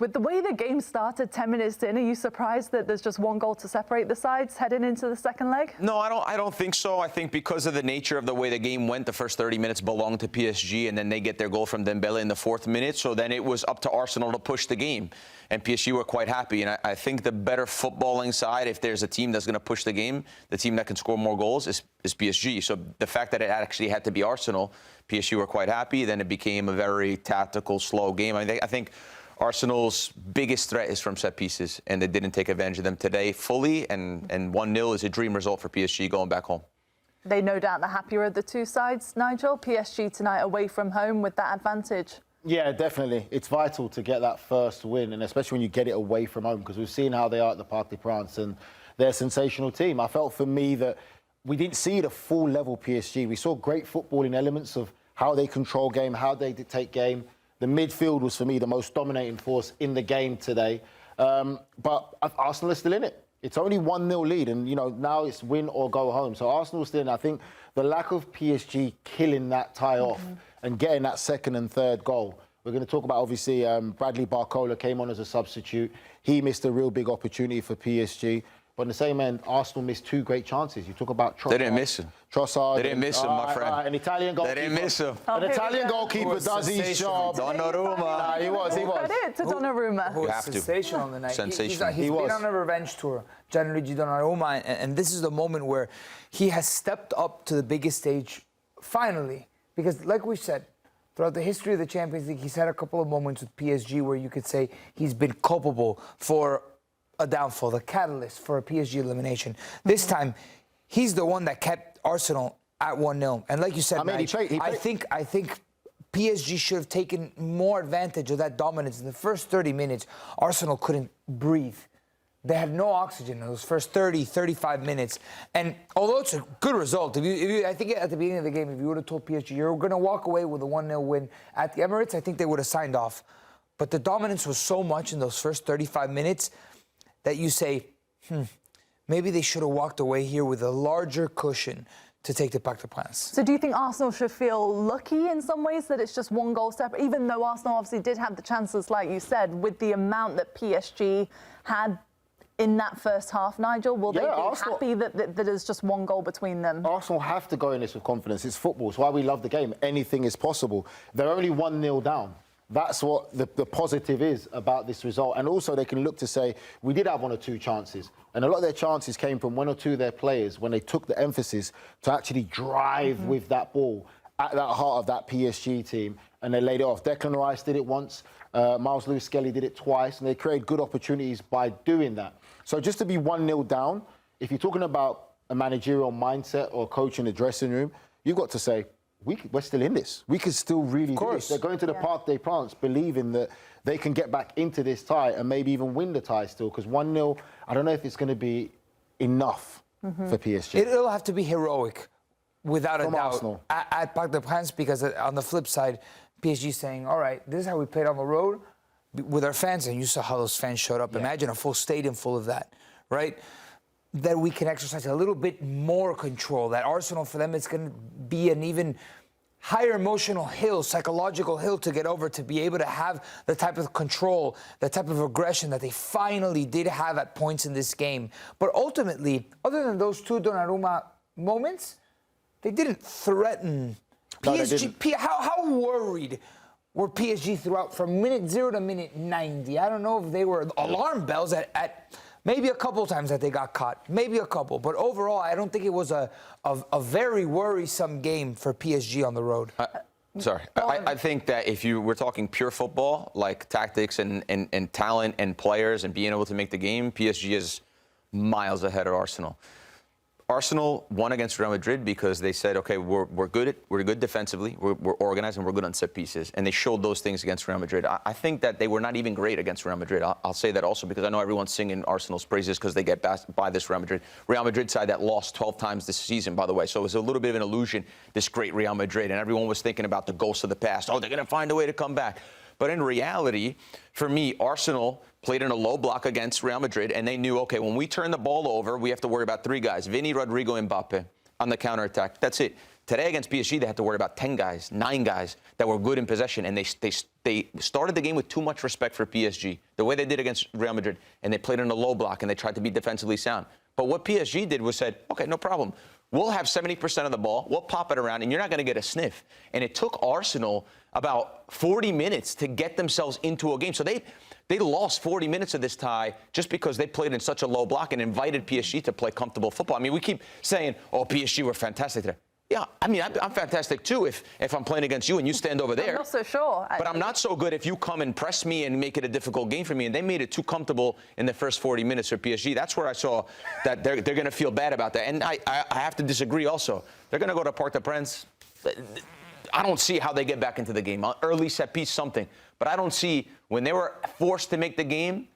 With the way the game started 10 minutes in, are you surprised that there's just one goal to separate the sides heading into the second leg? No, I don't think so. I think because of the nature of the way the game went, the first 30 minutes belonged to PSG, and then they get their goal from Dembélé in the 4th minute. So then it was up to Arsenal to push the game. And PSG were quite happy. And I think the better footballing side, if there's a team that's going to push the game, the team that can score more goals is PSG. So the fact that it actually had to be Arsenal, PSG were quite happy. Then it became a very tactical, slow game. I think Arsenal's biggest threat is from set pieces, and they didn't take advantage of them today fully, and 1-0 is a dream result for PSG going back home. They no doubt the happier of the two sides, Nigel. PSG tonight away from home with that advantage. Yeah, definitely. It's vital to get that first win, and especially when you get it away from home, because we've seen how they are at the Parc des Princes, and they're a sensational team. I felt for me that we didn't see the full level PSG. We saw great footballing elements of how they control game, how they dictate game. The midfield was, for me, the most dominating force in the game today. But Arsenal is still in it. It's only 1-0 lead, and, you know, now it's win or go home. So Arsenal's still in. I think the lack of PSG killing that tie off and getting that second and third goal. We're going to talk about, obviously, Bradley Barcola came on as a substitute. He missed a real big opportunity for PSG. But on the same end, Arsenal missed 2 great chances. You talk about Trossard. They didn't miss him. Trossard. They didn't miss him, my friend. An Italian goalkeeper. They didn't miss him. An Italian goalkeeper does his job. Donnarumma. He was. Credit to Donnarumma. Who was sensational on the night. Sensational. He's been on a revenge tour, Gianluigi Donnarumma, and this is the moment where he has stepped up to the biggest stage, finally. Because, like we said, throughout the history of the Champions League, he's had a couple of moments with PSG where you could say he's been culpable for a downfall, the catalyst for a PSG elimination. This time, he's the one that kept Arsenal at 1-0. And like you said, I think PSG should have taken more advantage of that dominance. In the first 30 minutes, Arsenal couldn't breathe. They had no oxygen in those first 30, 35 minutes. And although it's a good result, I think at the beginning of the game, if you would have told PSG you're going to walk away with a 1-0 win at the Emirates, I think they would have signed off. But the dominance was so much in those first 35 minutes that you say, maybe they should have walked away here with a larger cushion to take the Parc des Princes. So do you think Arsenal should feel lucky in some ways that it's just 1 goal separate, even though Arsenal obviously did have the chances, like you said, with the amount that PSG had in that first half, Nigel? Will they be happy that there's just 1 goal between them? Arsenal have to go in this with confidence. It's football. It's why we love the game. Anything is possible. They're only 1-0 down. That's what the positive is about this result. And also they can look to say, we did have 1 or 2 chances. And a lot of their chances came from 1 or 2 of their players when they took the emphasis to actually drive with that ball at that heart of that PSG team. And they laid it off. Declan Rice did it once. Miles Lewis-Skelly did it twice. And they created good opportunities by doing that. So just to be 1-0 down, if you're talking about a managerial mindset or coach in the dressing room, you've got to say, we're still in this. We can still really do this. They're going to the Parc des Princes believing that they can get back into this tie and maybe even win the tie still, because 1-0, I don't know if it's going to be enough for PSG. It'll have to be heroic, without a doubt, Arsenal. at Parc des Princes, because on the flip side, PSG saying, all right, this is how we played on the road with our fans, and you saw how those fans showed up. Imagine a full stadium full of that, right? That we can exercise a little bit more control. That Arsenal, for them, it's going to be an even higher emotional hill, psychological hill to get over, to be able to have the type of control, the type of aggression that they finally did have at points in this game. But ultimately, other than those 2 Donnarumma moments, they didn't threaten PSG. How worried were PSG throughout from minute 0 to minute 90? I don't know if they were alarm bells at maybe a couple times that they got caught, maybe a couple. But overall, I don't think it was a very worrisome game for PSG on the road. I think that if you were talking pure football, like tactics and talent and players and being able to make the game, PSG is miles ahead of Arsenal. Arsenal won against Real Madrid because they said, okay, we're good defensively, we're organized, and we're good on set pieces. And they showed those things against Real Madrid. I think that they were not even great against Real Madrid. I'll say that also because I know everyone's singing Arsenal's praises because they get by this Real Madrid side that lost 12 times this season, by the way. So it was a little bit of an illusion, this great Real Madrid. And everyone was thinking about the ghosts of the past. Oh, they're going to find a way to come back. But in reality, for me, Arsenal played in a low block against Real Madrid, and they knew, okay, when we turn the ball over, we have to worry about 3 guys, Vinny, Rodrigo, and Mbappe, on the counterattack. That's it. Today against PSG, they had to worry about 10 guys, 9 guys that were good in possession, and they started the game with too much respect for PSG, the way they did against Real Madrid, and they played in a low block, and they tried to be defensively sound. But what PSG did was said, okay, no problem. We'll have 70% of the ball, we'll pop it around, and you're not going to get a sniff. And it took Arsenal about 40 minutes to get themselves into a game. So they lost 40 minutes of this tie just because they played in such a low block and invited PSG to play comfortable football. I mean, we keep saying, oh, PSG were fantastic today. Yeah, I mean, I'm fantastic too if I'm playing against you and you stand over there. I'm not so sure. But I'm not so good if you come and press me and make it a difficult game for me. And they made it too comfortable in the first 40 minutes for PSG. That's where I saw that they're going to feel bad about that. And I have to disagree also. They're going to go to Parc des Princes. I don't see how they get back into the game. Early set piece, something. But I don't see when they were forced to make the game.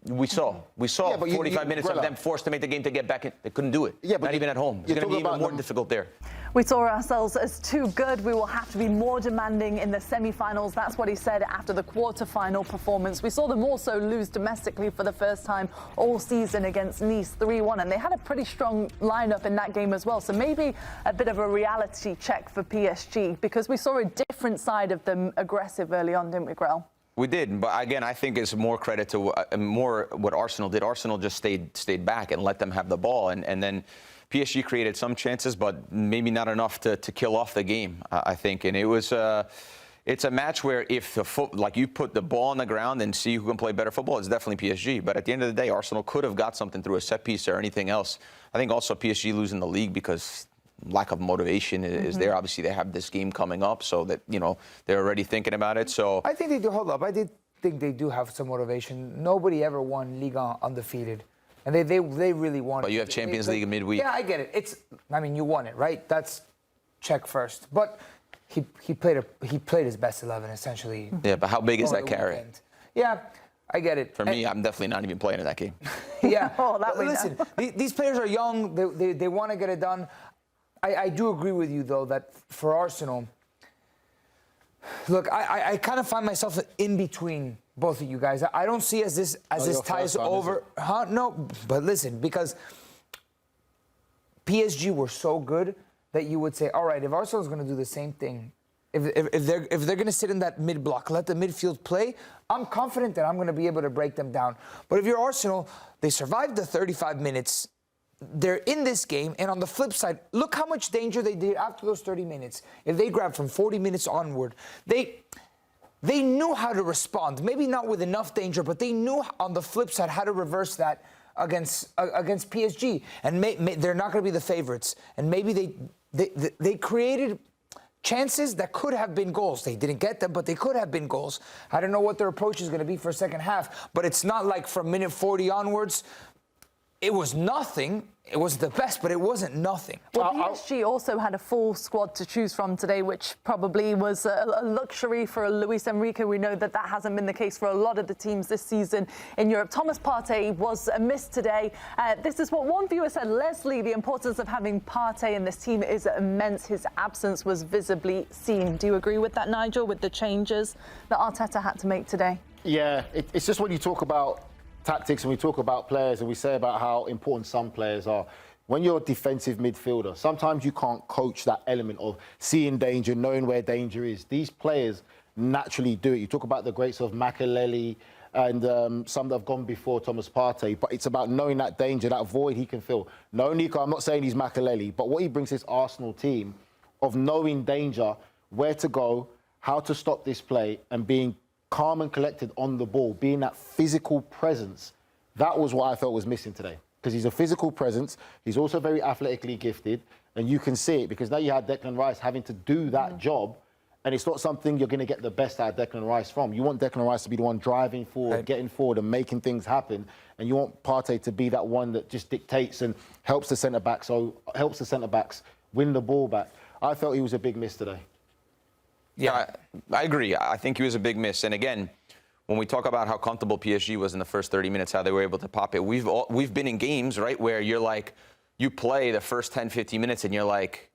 We saw 45 minutes of them forced to make the game to get back in. They couldn't do it. Yeah, but not even at home. It's going to be even more difficult there. We saw ourselves as too good. We will have to be more demanding in the semi-finals. That's what he said after the quarter-final performance. We saw them also lose domestically for the first time all season against Nice 3-1, and they had a pretty strong lineup in that game as well. So maybe a bit of a reality check for PSG, because we saw a different side of them aggressive early on, didn't we, Grell? We did, but again, I think it's more credit to more what Arsenal did. Arsenal just stayed back and let them have the ball, and then PSG created some chances, but maybe not enough to kill off the game, I think. And it was it's a match where if like you put the ball on the ground and see who can play better football, it's definitely PSG. But at the end of the day, Arsenal could have got something through a set piece or anything else. I think also PSG losing the league because lack of motivation is there. Obviously, they have this game coming up, so that, you know, they're already thinking about it. So I think they do. Hold up, I did think they do have some motivation. Nobody ever won Ligue 1 undefeated, and they really won. But you have Champions League midweek. Yeah, I get it. I mean, you won it, right? That's check first. But he played his best 11 essentially. Yeah, but how big is that carry? Weekend. Yeah. I get it. For me, I'm definitely not even playing in that game. Yeah. Oh, that listen, these players are young. They want to get it done. I do agree with you, though, that for Arsenal, look, I kind of find myself in between both of you guys. I don't see this ties over. Huh? No, but listen, because PSG were so good that you would say, all right, if Arsenal's going to do the same thing, if they're going to sit in that mid block, let the midfield play, I'm confident that I'm going to be able to break them down. But if you're Arsenal, they survived the 35 minutes. They're in this game, and on the flip side, look how much danger they did after those 30 minutes. If they grabbed from 40 minutes onward, they knew how to respond. Maybe not with enough danger, but they knew on the flip side how to reverse that against PSG. And they're not going to be the favorites. And maybe they created chances that could have been goals. They didn't get them, but they could have been goals. I don't know what their approach is going to be for second half, but it's not like from minute 40 onwards. It was nothing. It was the best, but it wasn't nothing. Well, PSG also had a full squad to choose from today, which probably was a luxury for Luis Enrique. We know that hasn't been the case for a lot of the teams this season in Europe. Thomas Partey was missed today. This is what one viewer said. Leslie, the importance of having Partey in this team is immense. His absence was visibly seen. Do you agree with that, Nigel, with the changes that Arteta had to make today? Yeah, it's just when you talk about tactics and we talk about players and we say about how important some players are. When you're a defensive midfielder, sometimes you can't coach that element of seeing danger, knowing where danger is. These players naturally do it. You talk about the greats of Makelele and some that have gone before Thomas Partey, but it's about knowing that danger, that void he can feel. No, Nico, I'm not saying he's Makelele, but what he brings this Arsenal team of knowing danger, where to go, how to stop this play, and being calm and collected on the ball, being that physical presence, that was what I felt was missing today. Because he's a physical presence, he's also very athletically gifted, and you can see it because now you had Declan Rice having to do that job, and it's not something you're going to get the best out of Declan Rice from. You want Declan Rice to be the one driving forward, getting forward and making things happen, and you want Partey to be that one that just dictates and helps the centre-backs win the ball back. I felt he was a big miss today. Yeah, I agree. I think he was a big miss. And again, when we talk about how comfortable PSG was in the first 30 minutes, how they were able to pop it, we've been in games, right, where you're like, you play the first 10, 15 minutes and you're like,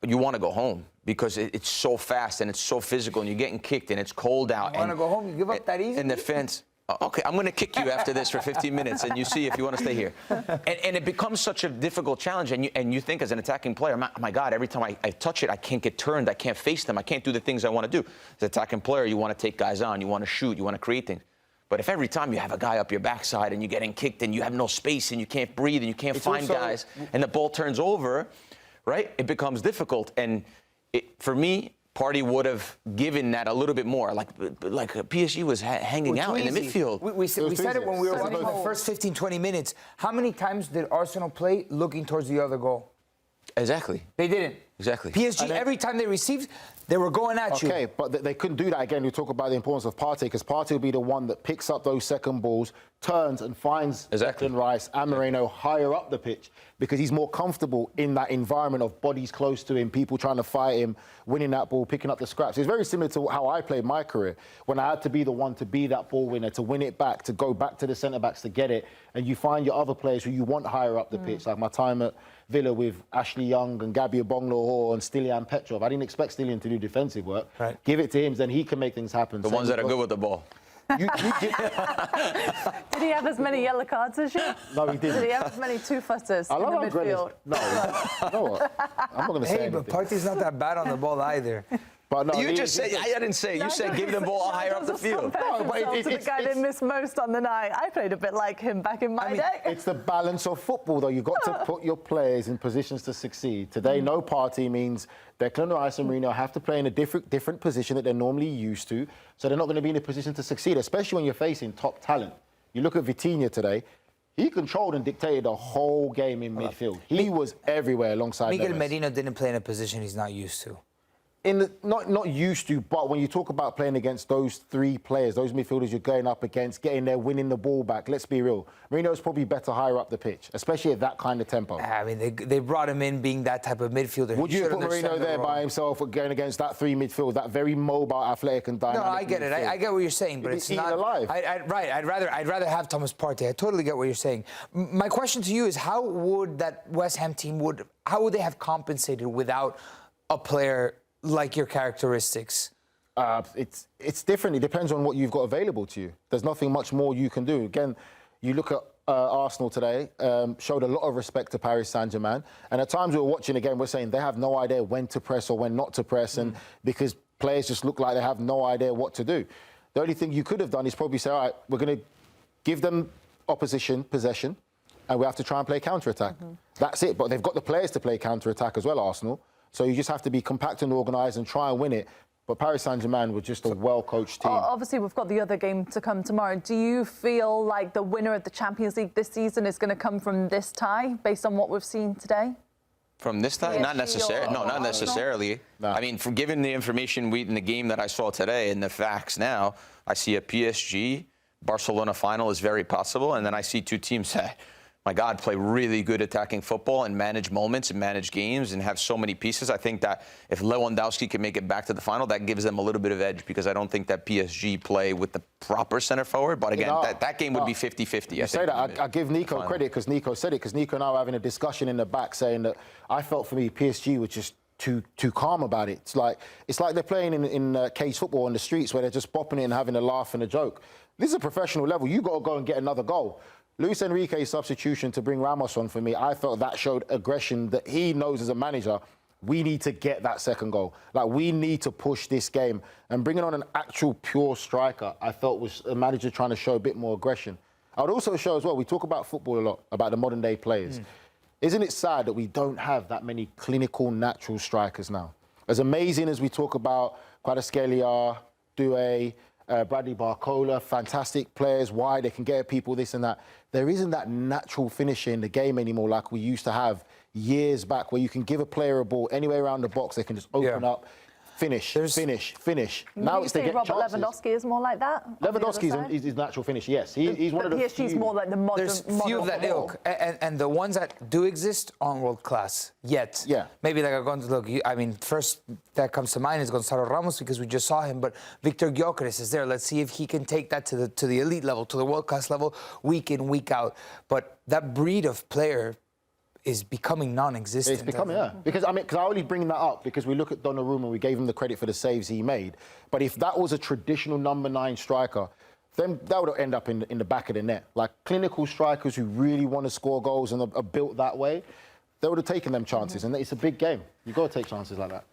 you want to go home because it's so fast and it's so physical and you're getting kicked and it's cold out. You want to go home? You give up that easy? And the fence. Okay, I'm going to kick you after this for 15 minutes, and you see if you want to stay here. And it becomes such a difficult challenge, and you think as an attacking player, my God, every time I touch it, I can't get turned, I can't face them, I can't do the things I want to do. As an attacking player, you want to take guys on, you want to shoot, you want to create things. But if every time you have a guy up your backside and you're getting kicked and you have no space and you can't breathe and you can't find guys and the ball turns over, right, it becomes difficult. And for me, Partey would have given that a little bit more. Like PSG was hanging out in the midfield. We said it when we were watching the first 15, 20 minutes. How many times did Arsenal play looking towards the other goal? Exactly. They didn't. Exactly. PSG, every time they received, they were going at you. Okay, but they couldn't do that again. We talk about the importance of Partey, because Partey will be the one that picks up those second balls, turns and finds Declan Rice and Moreno higher up the pitch, because he's more comfortable in that environment of bodies close to him, people trying to fight him, winning that ball, picking up the scraps. It's very similar to how I played my career, when I had to be the one to be that ball winner, to win it back, to go back to the centre-backs to get it, and you find your other players who you want higher up the pitch, like my time at Villa with Ashley Young and Gabby Abong-Lahore and Stilian Petrov. I didn't expect Stilian to do defensive work. Right. Give it to him, then he can make things happen. The ones that are good with the ball. Did he have as many yellow cards as you? No, he didn't. Did he have as many two-footers I in the love midfield? No, you know what? I'm not going to say Hey, but Partey's not that bad on the ball either. But no, You just said, I didn't say, you said give them ball higher up the field. No, but The guy that missed most on the night. I played a bit like him back in my day. It's the balance of football, though. You've got to put your players in positions to succeed. Today, no Partey means Declan Rice and Moreno have to play in a different position that they're normally used to, so they're not going to be in a position to succeed, especially when you're facing top talent. You look at Vitinha today. He controlled and dictated the whole game in midfield. He was everywhere alongside Miguel Neves. Merino didn't play in a position he's not used to. Not used to, but when you talk about playing against those three players, those midfielders you're going up against, getting there, winning the ball back, let's be real. Marino's probably better higher up the pitch, especially at that kind of tempo. I mean, they brought him in being that type of midfielder. Would you put Marino there by himself going against that three midfield, that very mobile, athletic and dynamic? No, I get it. I get what you're saying, but it's not alive. Right. I'd rather have Thomas Partey. I totally get what you're saying. My question to you is, how would that West Ham team how would they have compensated without a player like your characteristics? It's different. It depends on what you've got available to you. There's nothing much more you can do. Again, you look at Arsenal today, showed a lot of respect to Paris Saint-Germain. And at times we were watching again, we're saying they have no idea when to press or when not to press, and because players just look like they have no idea what to do. The only thing you could have done is probably say, all right, we're going to give them opposition possession, and we have to try and play counter-attack. That's it. But they've got the players to play counter-attack as well, Arsenal. So you just have to be compact and organised and try and win it. But Paris Saint-Germain were just a well-coached team. Obviously, we've got the other game to come tomorrow. Do you feel like the winner of the Champions League this season is going to come from this tie, based on what we've seen today? From this tie? Not necessarily. No, not necessarily. No. I mean, from given the information in the game that I saw today and the facts now, I see a PSG Barcelona final is very possible, and then I see two teams that, my God, play really good attacking football and manage moments and manage games and have so many pieces. I think that if Lewandowski can make it back to the final, that gives them a little bit of edge, because I don't think that PSG play with the proper center forward. But again, that game would be 50-50. You say that, I give Nico credit because Nico said it, because Nico and I were having a discussion in the back saying that I felt for me PSG was just too calm about it. It's like they're playing in cage football on the streets where they're just bopping it and having a laugh and a joke. This is a professional level. You got to go and get another goal. Luis Enrique's substitution to bring Ramos on for me, I felt that showed aggression that he knows as a manager. We need to get that second goal. Like, we need to push this game. And bringing on an actual pure striker, I felt was a manager trying to show a bit more aggression. I would also show as well, we talk about football a lot, about the modern day players. Isn't it sad that we don't have that many clinical, natural strikers now? As amazing as we talk about Kvaratskhelia, Doué, Bradley Barcola, fantastic players, why they can get at people, this and that. There isn't that natural finisher in the game anymore like we used to have years back, where you can give a player a ball anywhere around the box, they can just open up, finish. Now it's they get Robert chances. Lewandowski is more like that? Lewandowski is his natural finish, yes. He's one of the PSG's more like the modern. There's few of that ilk, and the ones that do exist aren't world class yet. Yeah. Maybe like I mean, first that comes to mind is Gonzalo Ramos, because we just saw him, but Victor Gyökeres is there. Let's see if he can take that to the elite level, to the world class level, week in, week out. But that breed of player is becoming non-existent. It's becoming, yeah. Because I only bring that up because we look at Donnarumma, we gave him the credit for the saves he made. But if that was a traditional number 9 striker, that would end up in the back of the net. Like clinical strikers who really want to score goals and are built that way, they would have taken them chances. And it's a big game. You've got to take chances like that.